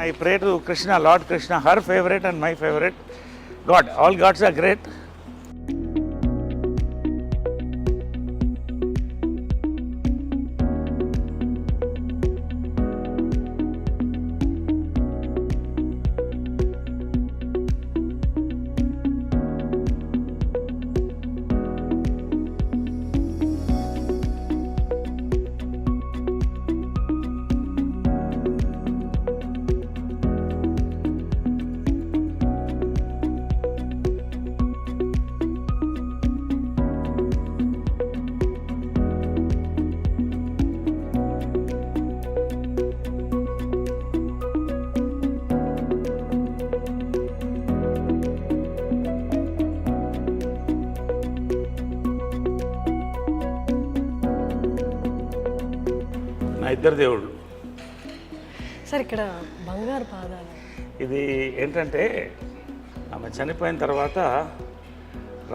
I pray to Krishna, Lord Krishna, her favorite and my favorite God. All gods are great. నా ఇద్దరు దేవుళ్ళు. Sir ఇక్కడ బంగారు పాదాలు ఇది ఏంటంటే ఆమె చనిపోయిన తర్వాత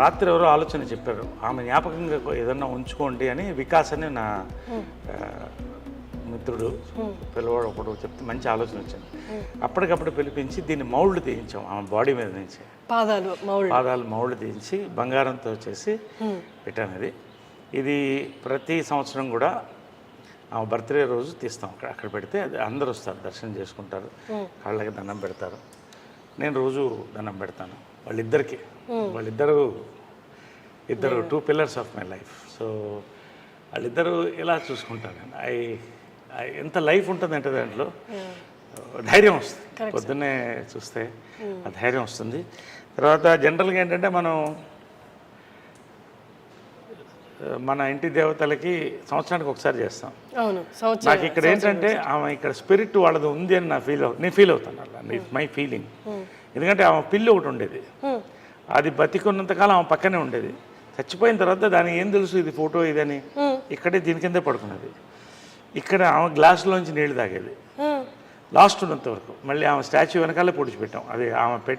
రాత్రి ఎవరో ఆలోచన చెప్పారు, ఆమె జ్ఞాపకంగా ఏదన్నా ఉంచుకోండి అని. వికాస్ అని నా మిత్రుడు పిల్లవాడు ఒకడు చెప్తే మంచి ఆలోచన వచ్చింది. అప్పటికప్పుడు పిలిపించి దీన్ని మౌల్డ్ తీయించాం ఆమె బాడీ మీద నుంచి. పాదాలు మౌల్డ్ తీయించి బంగారంతో చేసి పెట్టాను. ఇది ప్రతి సంవత్సరం కూడా ఆమె బర్త్డే రోజు తీస్తాం. అక్కడ పెడితే అది అందరూ వస్తారు, దర్శనం చేసుకుంటారు, కాళ్ళకి దండం పెడతారు. నేను రోజు దండం పెడతాను ఇద్దరు 2 pillars of my life. So వాళ్ళిద్దరూ ఇలా చూసుకుంటాను నేను. ఎంత లైఫ్ ఉంటుందంటే దాంట్లో ధైర్యం వస్తుంది. పొద్దున్నే చూస్తే ఆ ధైర్యం వస్తుంది. తర్వాత జనరల్గా ఏంటంటే మన ఇంటి దేవతలకి సంవత్సరానికి ఒకసారి చేస్తాం. నాకు ఇక్కడ ఏంటంటే ఆమె ఇక్కడ స్పిరిట్ వాళ్ళది ఉంది అని నేను ఫీల్ అవుతాను. అలా ఇట్స్ మై ఫీలింగ్. ఎందుకంటే ఆమె పిల్లి ఒకటి ఉండేది, అది బతికున్నంతకాలం ఆమె పక్కనే ఉండేది. చచ్చిపోయిన తర్వాత దానికి ఏం తెలుసు ఇది ఫోటో ఇదని, ఇక్కడే దీని కిందే పడుకున్నది. ఇక్కడ ఆమె గ్లాసులోంచి నీళ్లు తాగేది లాస్ట్ ఉన్నంత వరకు. మళ్ళీ ఆమె స్టాచ్యూ వెనకాలే పొడిచిపెట్టాం. అది ఆమె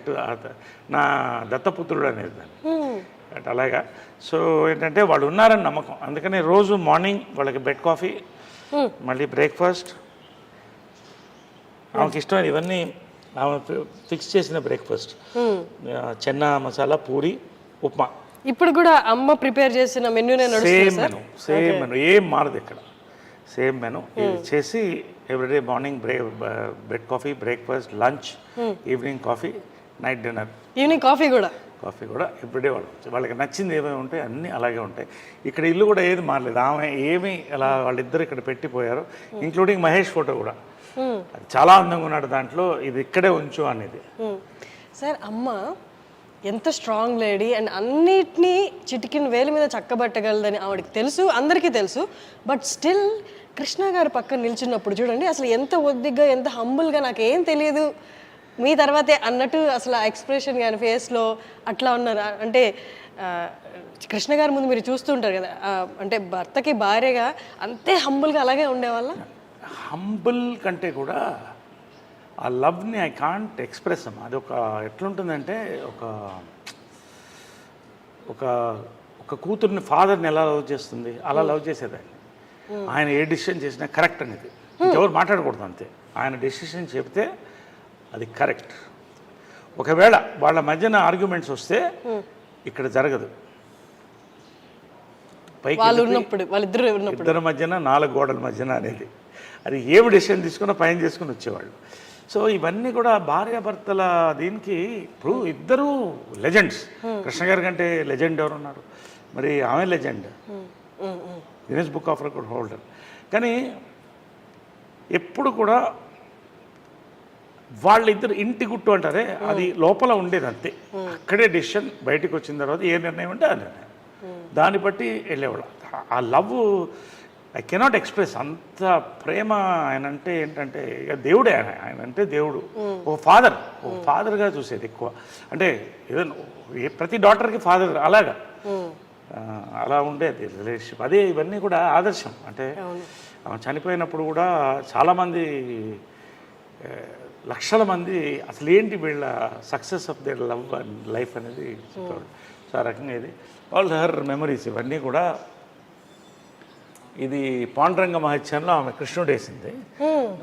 నా దత్తపుత్రుడు అనేది దాన్ని అంటే అలాగా. సో ఏంటంటే వాళ్ళు ఉన్నారని నమ్మకం. అందుకని రోజు మార్నింగ్ వాళ్ళకి బెడ్ కాఫీ, మళ్ళీ బ్రేక్ఫాస్ట్, ఆమెకి ఇష్టమైన ఇవన్నీ ఆమె ఫిక్స్ చేసిన బ్రేక్ఫాస్ట్, చెన్నా మసాలా, పూరి, ఉప్మా. ఇప్పుడు కూడా అమ్మ ప్రిపేర్ చేసిన మెనూ సేమ్ మెనూ ఏం మారదు ఇక్కడ. సేమ్ మెనూ ఇది చేసి everyday morning bed coffee, breakfast, lunch, evening coffee, night dinner, evening coffee కూడా ఎవ్రీడే వాళ్ళకి నచ్చింది ఏమేమి ఉంటాయి అన్నీ అలాగే ఉంటాయి. ఇక్కడ ఇల్లు కూడా ఏది మారలేదు. ఆమె ఏమి అలా వాళ్ళిద్దరు ఇక్కడ పెట్టిపోయారు, ఇంక్లూడింగ్ మహేష్ ఫోటో కూడా. అది చాలా అందంగా ఉన్నాడు దాంట్లో. ఇది ఇక్కడే ఉంచు అనేది. సార్ అమ్మ ఎంత స్ట్రాంగ్ లేడీ అండ్ అన్నిటినీ చిటికిన వేలు మీద చక్కబట్టగలదని ఆవిడకి తెలుసు, అందరికీ తెలుసు. బట్ స్టిల్ కృష్ణ గారు పక్కన నిల్చున్నప్పుడు చూడండి అసలు ఎంత ఒద్దిగ్గా, ఎంత హంబుల్గా, నాకేం తెలియదు మీ తర్వాతే అన్నట్టు అసలు ఆ ఎక్స్ప్రెషన్ కానీ ఫేస్లో అట్లా ఉన్నారు. అంటే కృష్ణ గారి ముందు మీరు చూస్తూ ఉంటారు కదా, అంటే భర్తకి భార్యగా అంతే హంబుల్గా అలాగే ఉండేవాళ్ళ. హంబుల్ కంటే కూడా ఆ లవ్ని ఐ కాంట్ ఎక్స్ప్రెస్ అమ్మా. అది ఎట్లుంటుందంటే ఒక కూతుర్ని ఫాదర్ని ఎలా లవ్ చేస్తుంది అలా లవ్ చేసేదాన్ని. ఆయన ఏ డిసిషన్ చేసినా కరెక్ట్ అనేది, ఎవరు మాట్లాడకూడదు అంతే. ఆయన డెసిషన్ చెప్తే అది కరెక్ట్. ఒకవేళ వాళ్ళ మధ్యన ఆర్గ్యుమెంట్స్ వస్తే ఇక్కడ జరగదు. పైకి ఇద్దరి మధ్యన 4 గోడల మధ్యన అనేది, అది ఏమి డెసిషన్ తీసుకున్నా పైన చేసుకుని వచ్చేవాళ్ళు. సో ఇవన్నీ కూడా భార్యాభర్తల దీనికి. ఇప్పుడు ఇద్దరు లెజెండ్స్. కృష్ణ గారి కంటే లెజెండ్ ఎవరున్నారు? మరి ఆమె legend, Guinness book of record holder. కానీ ఎప్పుడు కూడా వాళ్ళిద్దరు ఇంటి గుట్టు అంటారే, అది లోపల ఉండేది అంతే. అక్కడే డెసిషన్, బయటకు వచ్చిన తర్వాత ఏ నిర్ణయం ఉంటే ఆ నిర్ణయం, దాన్ని బట్టి వెళ్ళేవాళ్ళు. ఆ లవ్ ఐ కెనాట్ ఎక్స్ప్రెస్. అంత ప్రేమ ఆయన అంటే ఏంటంటే ఇక దేవుడే. ఆయన అంటే దేవుడు, ఒక ఫాదర్గా చూసేది ఎక్కువ. అంటే ఏదైనా ప్రతి డాటర్కి ఫాదర్ అలాగా అలా ఉండేది రిలేషన్షిప్. అదే ఇవన్నీ కూడా ఆదర్శం. అంటే చనిపోయినప్పుడు కూడా చాలామంది లక్షల మంది అసలు ఏంటి వీళ్ళ success of their love and life అనేది చెప్పాడు. సో ఆ రకంగా ఇది ఆల్ హర్ మెమరీస్ ఇవన్నీ కూడా. ఇది పాండురంగ మహత్యంలో ఆమె కృష్ణుడు వేసింది.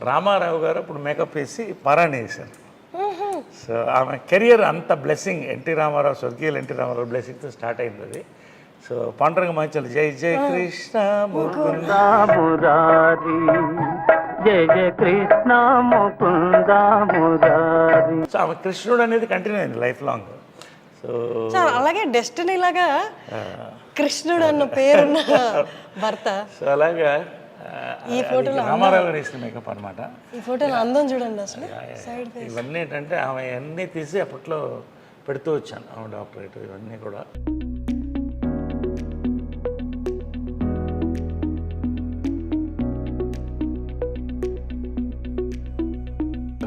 రామారావు గారు అప్పుడు మేకప్ వేసి పారాయణ చేశారు. సో ఆమె కెరియర్ అంత బ్లెస్సింగ్, ఎన్టీ రామారావు, స్వర్గీయులు ఎన్టీ రామారావు బ్లెస్సింగ్తో స్టార్ట్ అయింది అది. సో పాండురంగ మంచాలు జై జై కృష్ణ ముకుంద మురారి, జై జై కృష్ణ ముకుంద మురారి. సో ఆమె కృష్ణుడు అనేది కంటిన్యూ అయింది లైఫ్ లాంగ్. సో అలాగే డెస్టినీ లాగా కృష్ణుడు అన్న పేరున్న భర్త. సో అలాగా ఈ ఫోటోలో రామారావు గారు వేసిన మేకప్ అనమాట. ఈ ఫోటోలో అందం చూడండి అసలు. సైడ్ ఇవన్నీ ఏంటంటే ఆమె అన్నీ తీసి అప్పట్లో పెడుతూ వచ్చాను, ఆమె డాక్టరేట్ ఇవన్నీ కూడా.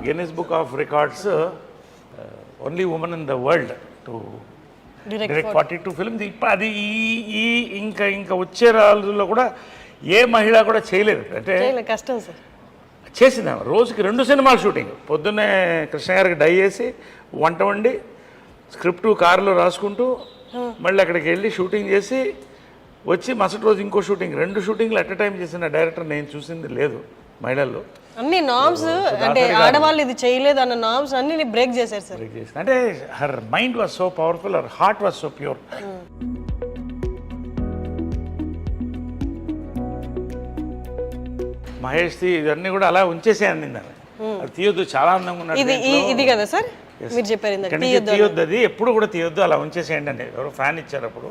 Guinness book of records only women in the world to direct 42 films. ఇప్పుడు అది ఈ ఇంకా వచ్చే రోజుల్లో కూడా ఏ మహిళ కూడా చేయలేదు. అంటే కష్టం సార్. చేసింది ఆమె రోజుకి 2 సినిమాలు షూటింగ్. పొద్దున్నే కృష్ణ గారికి డై చేసి వంట వండి స్క్రిప్ట్ కారులో రాసుకుంటూ మళ్ళీ అక్కడికి వెళ్ళి షూటింగ్ చేసి వచ్చి మరుసటి రోజు ఇంకో షూటింగ్, 2 షూటింగ్లు అట్ ఎ టైం చేసిన డైరెక్టర్ నేను చూసింది లేదు మహిళల్లో. అన్ని నామ్స్ అంటే ఆడవాళ్ళు ఇది చేయలేదు అన్న నామ్స్ అన్ని బ్రేక్ చేశారు సార్. అంటే her mind was so powerful, her heart was so pure. Mahesh ఇవన్నీ కూడా అలా ఉంచేసే అందింది ఆమె. అది తీయొద్దు, చాలా అందంగా ఉన్నాడు. ఇది కదా సార్ మీరు చెప్పారు తీయొద్దు, అది ఎప్పుడు కూడా తీయొద్దు, అలా ఉంచేసేయండి అండి. ఎవరో ఫ్యాన్ ఇచ్చారు అప్పుడు.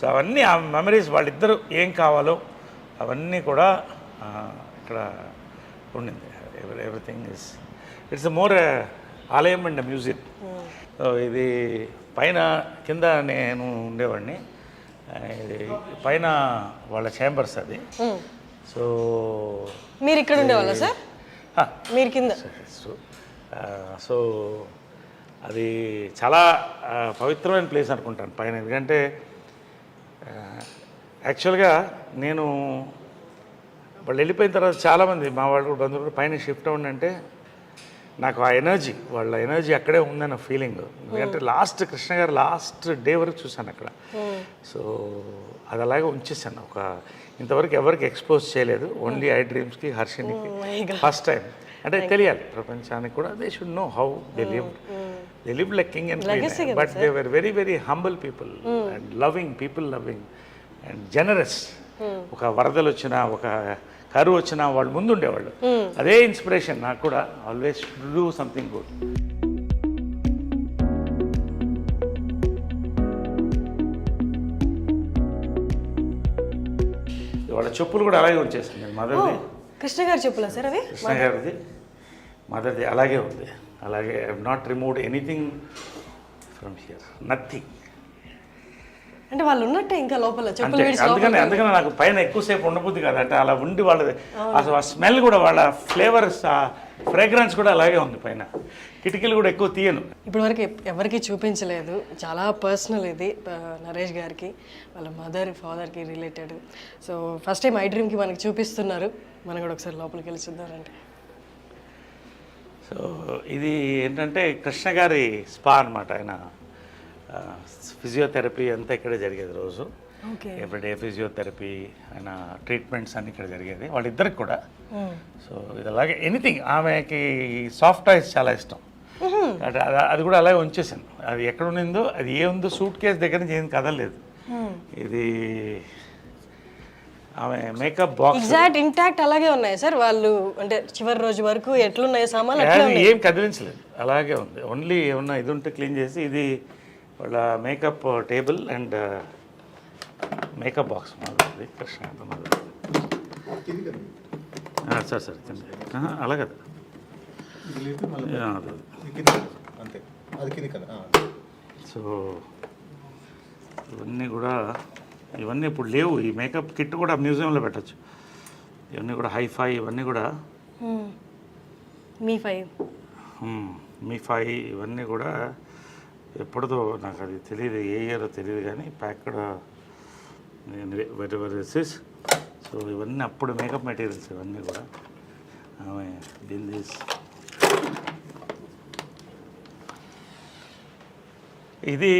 సో అవన్నీ ఆ మెమరీస్, వాళ్ళిద్దరు ఏం కావాలో అవన్నీ కూడా ఇక్కడ ఉండింది. ఎవ్రీథింగ్ ఇట్స్ మోర్ ఆలయం అండ్ మ్యూజియం. సో ఇది పైన కింద నేను ఉండేవాడిని, ఇది పైన వాళ్ళ ఛాంబర్స్ అది. సో మీరు ఇక్కడ ఉండేవాళ్ళ సార్? మీరు కింద. సో అది చాలా పవిత్రమైన ప్లేస్ అనుకుంటాను పైన. ఎందుకంటే యాక్చువల్గా నేను వాళ్ళు వెళ్ళిపోయిన తర్వాత చాలామంది మా వాళ్ళు బంధువులు పైన షిఫ్ట్ అవ్వండి, నాకు ఆ ఎనర్జీ, వాళ్ళ ఎనర్జీ అక్కడే ఉందన్న ఫీలింగ్. ఎందుకంటే లాస్ట్ కృష్ణ గారు లాస్ట్ డే వరకు చూశాను అక్కడ. సో అది అలాగే ఉంచేసాను. ఇంతవరకు ఎవరికి ఎక్స్పోజ్ చేయలేదు, ఓన్లీ ఐ డ్రీమ్స్కి, హర్షినికి ఫస్ట్ టైం. అంటే తెలియాలి ప్రపంచానికి కూడా, they should know how they live like king and queen. But they were very very humble people and loving people, loving and generous. ఒక వరదలు వచ్చినా, ఒక కరువు వచ్చినా వాళ్ళు ముందు ఉండేవాళ్ళు. అదే ఇన్స్పిరేషన్ నాకు కూడా, ఆల్వేస్ డూ సంథింగ్ గుడ్. వాళ్ళ చెప్పులు కూడా అలాగే వచ్చేసింది. మదర్ది, కృష్ణ గారి చెప్పులా సార్ అవి? కృష్ణ గారిది, మదర్ది అలాగే ఉంది. అలాగే I have not removed anything from here, nothing. అంటే వాళ్ళు ఉన్నట్టే ఇంకా లోపల చెప్పులు. అందుకని నాకు పైన ఎక్కువసేపు ఉండబుద్ది కదా. అంటే అలా ఉండి వాళ్ళది అసలు ఆ స్మెల్ కూడా, వాళ్ళ ఫ్లేవర్స్, ఆ ఫ్రేగ్రెన్స్ కూడా అలాగే ఉంది పైన. కిటికీలు కూడా ఎక్కువ తీయను. ఇప్పటి వరకు ఎవరికి చూపించలేదు, చాలా పర్సనల్ ఇది నరేష్ గారికి, వాళ్ళ మదర్ ఫాదర్కి related. So first time I డ్రీమ్కి మనకి చూపిస్తున్నారు, మనం కూడా ఒకసారి లోపలికి వెళ్ళి చూద్దామంటే. సో ఇది ఏంటంటే కృష్ణ గారి స్పా అనమాట. ఆయన ఫిజియోథెరపీ అంతా ఇక్కడే జరిగేది రోజు. ఎవ్రీడే ఫిజియోథెరపీ, ఆయన ట్రీట్మెంట్స్ అన్నీ ఇక్కడ జరిగేది వాళ్ళిద్దరికి కూడా. సో ఇది అలాగే ఎనీథింగ్, ఆమెకి సాఫ్ట్ టాయ్స్ చాలా ఇష్టం. అంటే అది కూడా అలాగే ఉంచేసాను. అది ఎక్కడ ఉండిందో, అది ఏముందో సూట్ కేసు దగ్గర నుంచి ఏం కదలలేదు. ఇది ఆమె మేకప్ బాక్స్ ఎగ్జాక్ట్ ఇంటాక్ట్ అలాగే ఉన్నాయి సార్. వాళ్ళు అంటే చివరి రోజు వరకు ఎట్లున్నాయి సామాన్లు ఏం కదిలించలేదు, అలాగే ఉంది. ఓన్లీ ఏమన్నా ఇది ఉంటే క్లీన్ చేసి, ఇది వాళ్ళ makeup table and makeup box మాది కృష్ణ. సార్ అలా కదా, సో ఇవన్నీ ఇప్పుడు లేవు. ఈ మేకప్ కిట్ కూడా మ్యూజియంలో పెట్టచ్చు. ఇవన్నీ కూడా హైఫై, ఇవన్నీ కూడా మీఫై ఇవన్నీ కూడా ఎప్పుడుదో నాకు అది తెలియదు, ఏ ఇయర్ తెలియదు, కానీ ప్యాక్డ్ వెరివరిసిస్. సో ఇవన్నీ అప్పుడు మేకప్ మెటీరియల్స్ ఇవన్నీ కూడా. ఆమె దీని ఇది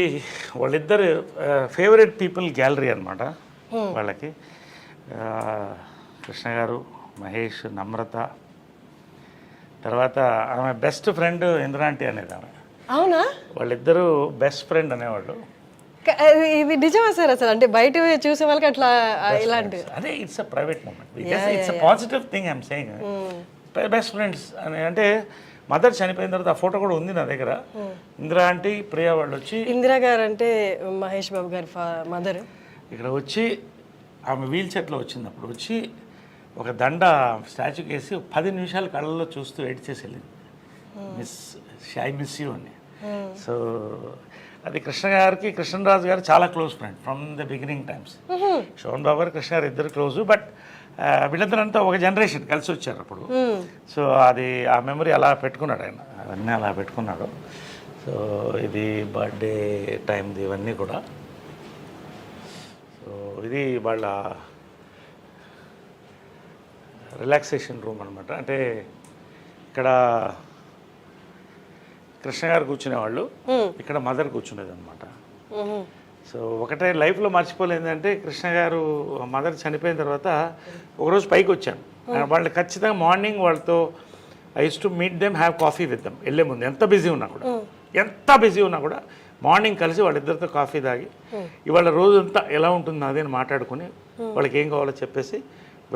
వాళ్ళిద్దరు ఫేవరెట్ పీపుల్ గ్యాలరీ అనమాట వాళ్ళకి. కృష్ణ గారు, మహేష్, నమ్రత, తర్వాత ఆమె బెస్ట్ ఫ్రెండ్ ఇంద్రాంటి అనేది ఆమె. అవునా? వాళ్ళిద్దరూ బెస్ట్ ఫ్రెండ్ అనేవాళ్ళు. ఇది నిజమా సార్? అసలు అంటే బయట చూసే వాళ్ళకి అట్లా ఇలాంటి అదే it's a private moment, it's a positive thing I'm saying. Best friends అని అంటే మదర్ చనిపోయిన తర్వాత ఆ ఫోటో కూడా ఉంది నా దగ్గర. ఇందిరా ఆంటీ, ప్రియా వాళ్ళు వచ్చి, ఇందిరా గారు అంటే మహేష్ బాబు గారి మదర్, ఇక్కడ వచ్చి ఆమె వీల్ చైర్లో వచ్చినప్పుడు వచ్చి ఒక దండ స్టాచ్యూకి వేసి 10 నిమిషాలు కళ్ళల్లో చూస్తూ ఏడ్చేసి వెళ్ళింది, ఐ మిస్ యూ అని. సో అది కృష్ణ గారికి, కృష్ణరాజు గారు చాలా close friend from the beginning times. Shobhan Babu garu, Krishna గారు ఇద్దరు క్లోజు. బట్ వీళ్ళందరంతా ఒక జనరేషన్ కలిసి వచ్చారు అప్పుడు. సో అది ఆ మెమరీ అలా పెట్టుకున్నాడు ఆయన, అవన్నీ అలా పెట్టుకున్నాడు. సో ఇది బర్త్డే టైంది ఇవన్నీ కూడా. సో ఇది వాళ్ళ రిలాక్సేషన్ రూమ్ అనమాట. అంటే ఇక్కడ కృష్ణ గారు కూర్చునేవాళ్ళు, ఇక్కడ మదర్ కూర్చునేది అనమాట. సో ఒకటే లైఫ్లో మర్చిపోలేదంటే కృష్ణ గారు మదర్ చనిపోయిన తర్వాత ఒకరోజు పైకి వచ్చాను. వాళ్ళు ఖచ్చితంగా మార్నింగ్ వాళ్ళతో I use to meet them, have coffee with them. వెళ్ళే ముందు ఎంత బిజీ ఉన్నా కూడా మార్నింగ్ కలిసి వాళ్ళిద్దరితో కాఫీ తాగి ఇవాళ రోజంతా ఎలా ఉంటుంది అది అని మాట్లాడుకుని వాళ్ళకి ఏం కావాలో చెప్పేసి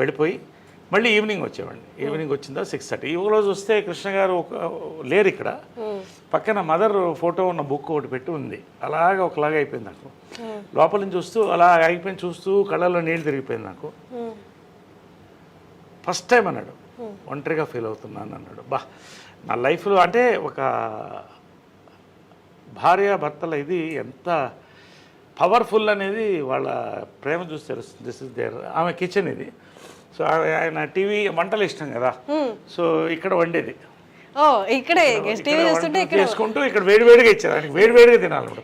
వెళ్ళిపోయి మళ్ళీ ఈవినింగ్ వచ్చేవాడిని. ఈవినింగ్ వచ్చిందా 6:30. ఈ రోజు వస్తే కృష్ణ గారు లేరు ఇక్కడ. పక్కన మదర్ ఫోటో ఉన్న బుక్ ఒకటి పెట్టి ఉంది. అలాగా ఒకలాగా అయిపోయింది నాకు. లోపల నుంచి చూస్తూ అలా అయిపోయింది, చూస్తూ కళ్ళల్లో నీళ్ళు తిరిగిపోయింది నాకు. ఫస్ట్ టైం అన్నాడు ఒంటరిగా ఫీల్ అవుతున్నాను అన్నాడు. నా లైఫ్లో అంటే ఒక భార్య భర్తల ఇది ఎంత పవర్ఫుల్ అనేది వాళ్ళ ప్రేమ చూసి తెలుస్తుంది. This is there. ఆమె కిచెన్ ఇది. సో ఆయన టీవీ వంటలు ఇష్టం కదా, సో ఇక్కడ వండేది. ఇక్కడే చేసుకుంటూ ఇక్కడ వేడివేడిగా ఇచ్చారు ఆయనకి, వేడివేడిగా తినాలన్నమాట.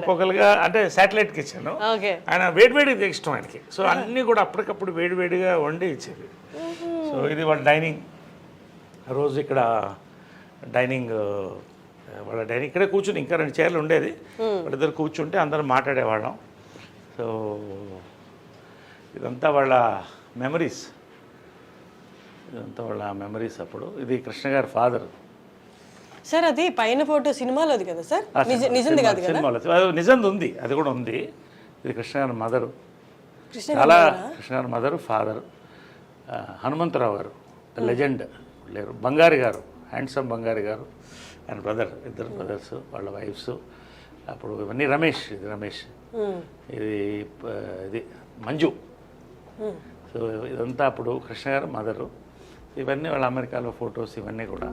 పొగలుగా అంటే శాటిలైట్ కిచెన్. ఆయన వేడివేడిగా ఇష్టం ఆయనకి. సో అన్నీ కూడా అప్పటికప్పుడు వేడివేడిగా వండి ఇచ్చేది. సో ఇది వాళ్ళ డైనింగ్. రోజు ఇక్కడ డైనింగ్, వాళ్ళ డైనింగ్ ఇక్కడే కూర్చుని, ఇంకా 2 చైర్లు ఉండేది. వాళ్ళిద్దరు కూర్చుంటే అందరం మాట్లాడేవాళ్ళం. సో ఇదంతా వాళ్ళ మెమరీస్, అప్పుడు. ఇది కృష్ణ గారి ఫాదర్ సార్. అది పైన ఫోటో సినిమాలోది కదా సార్? నిజంది కాదు కదా? సినిమాలో నిజంది ఉంది, అది కూడా ఉంది. ఇది కృష్ణ గారి మదరు, చాలా కృష్ణ గారి మదరు, ఫాదర్. హనుమంతరావు గారు ద లెజెండ్ లేరు. బంగారి గారు, హ్యాండ్సమ్ బంగారి గారు, ఆయన బ్రదర్, ఇద్దరు బ్రదర్స్, వాళ్ళ వైఫ్స్. అప్పుడు ఇవన్నీ రమేష్, ఇది రమేష్, ఇది మంజు. సో ఇదంతా అప్పుడు కృష్ణ గారు మదరు. ఇవన్నీ వాళ్ళ అమెరికాలో ఫొటోస్, ఇవన్నీ కూడా.